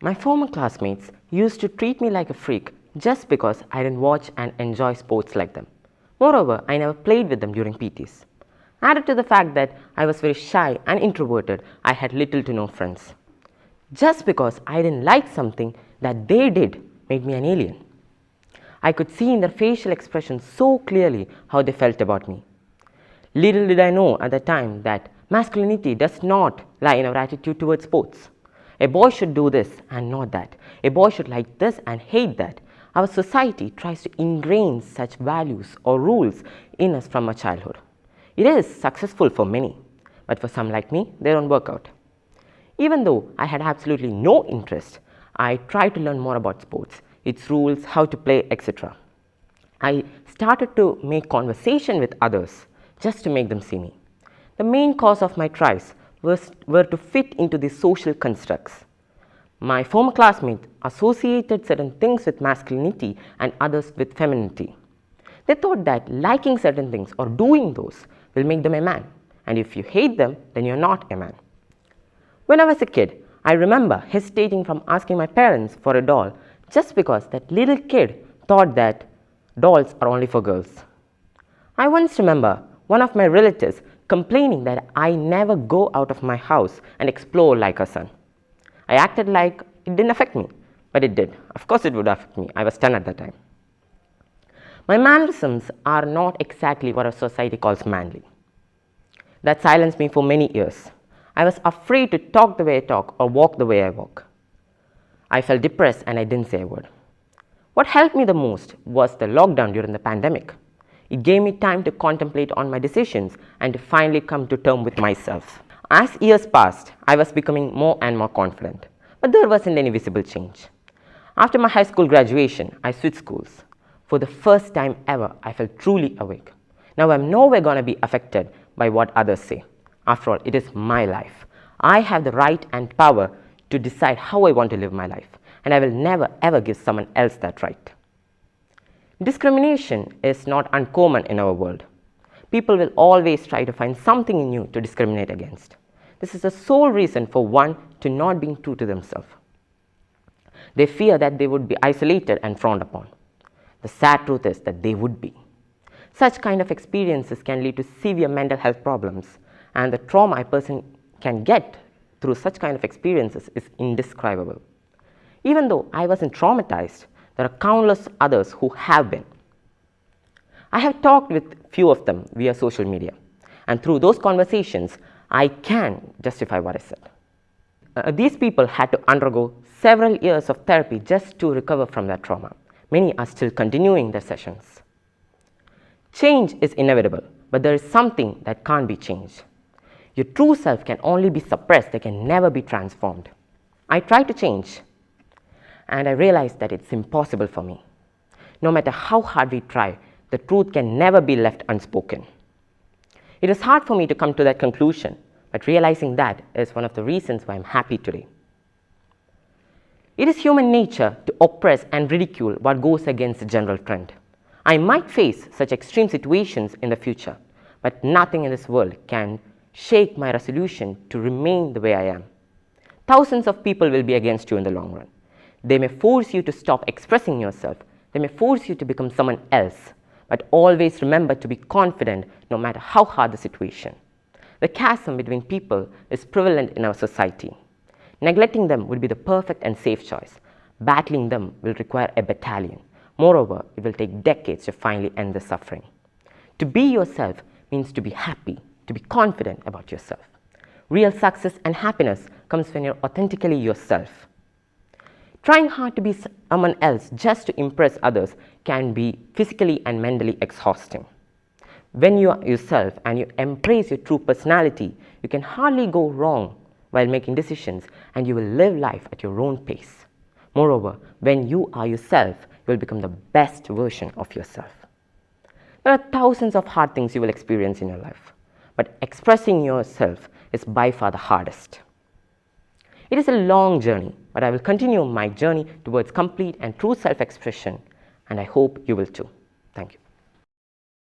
My former classmates used to treat me like a freak just because I didn't watch and enjoy sports like them. Moreover, I never played with them during PTs. Added to the fact that I was very shy and introverted, I had little to no friends. Just because I didn't like something that they did made me an alien. I could see in their facial expressions so clearly how they felt about me. Little did I know at the time that masculinity does not lie in our attitude towards sports. A boy should do this and not that. A boy should like this and hate that. Our society tries to ingrain such values or rules in us from our childhood. It is successful for many, but for some like me, they don't work out. Even though I had absolutely no interest, I tried to learn more about sports, its rules, how to play, etc. I started to make conversation with others just to make them see me. The main cause of my tries were to fit into these social constructs. My former classmates associated certain things with masculinity and others with femininity. They thought that liking certain things or doing those will make them a man, and if you hate them, then you're not a man. When I was a kid, I remember hesitating from asking my parents for a doll just because that little kid thought that dolls are only for girls. I once remember one of my relatives complaining that I never go out of my house and explore like her son. I acted like it didn't affect me, but it did. Of course it would affect me. I was 10 at that time. My mannerisms are not exactly what our society calls manly. That silenced me for many years. I was afraid to talk the way I talk or walk the way I walk. I felt depressed and I didn't say a word. What helped me the most was the lockdown during the pandemic. It gave me time to contemplate on my decisions and to finally come to terms with myself. As years passed, I was becoming more and more confident, but there wasn't any visible change. After my high school graduation, I switched schools. For the first time ever, I felt truly awake. Now I'm nowhere going to be affected by what others say. After all, it is my life. I have the right and power to decide how I want to live my life, and I will never ever give someone else that right. Discrimination is not uncommon in our world. People will always try to find something in you to discriminate against. This is the sole reason for one to not being true to themselves. They fear that they would be isolated and frowned upon. The sad truth is that they would be. Such kind of experiences can lead to severe mental health problems, and the trauma a person can get through such kind of experiences is indescribable. Even though I wasn't traumatized, there are countless others who have been. I have talked with few of them via social media, and through those conversations, I can justify what I said. These people had to undergo several years of therapy just to recover from that trauma. Many are still continuing their sessions. Change is inevitable, but there is something that can't be changed. Your true self can only be suppressed, they can never be transformed. I tried to change, and I realized that it's impossible for me. No matter how hard we try, the truth can never be left unspoken. It is hard for me to come to that conclusion, but realizing that is one of the reasons why I'm happy today. It is human nature to oppress and ridicule what goes against the general trend. I might face such extreme situations in the future, but nothing in this world can shake my resolution to remain the way I am. Thousands of people will be against you in the long run. They may force you to stop expressing yourself. They may force you to become someone else. But always remember to be confident no matter how hard the situation. The chasm between people is prevalent in our society. Neglecting them would be the perfect and safe choice. Battling them will require a battalion. Moreover, it will take decades to finally end the suffering. To be yourself means to be happy, to be confident about yourself. Real success and happiness comes when you're authentically yourself. Trying hard to be someone else just to impress others can be physically and mentally exhausting. When you are yourself and you embrace your true personality, you can hardly go wrong while making decisions, and you will live life at your own pace. Moreover, when you are yourself, you will become the best version of yourself. There are thousands of hard things you will experience in your life, but expressing yourself is by far the hardest. It is a long journey, but I will continue my journey towards complete and true self-expression, and I hope you will too. Thank you.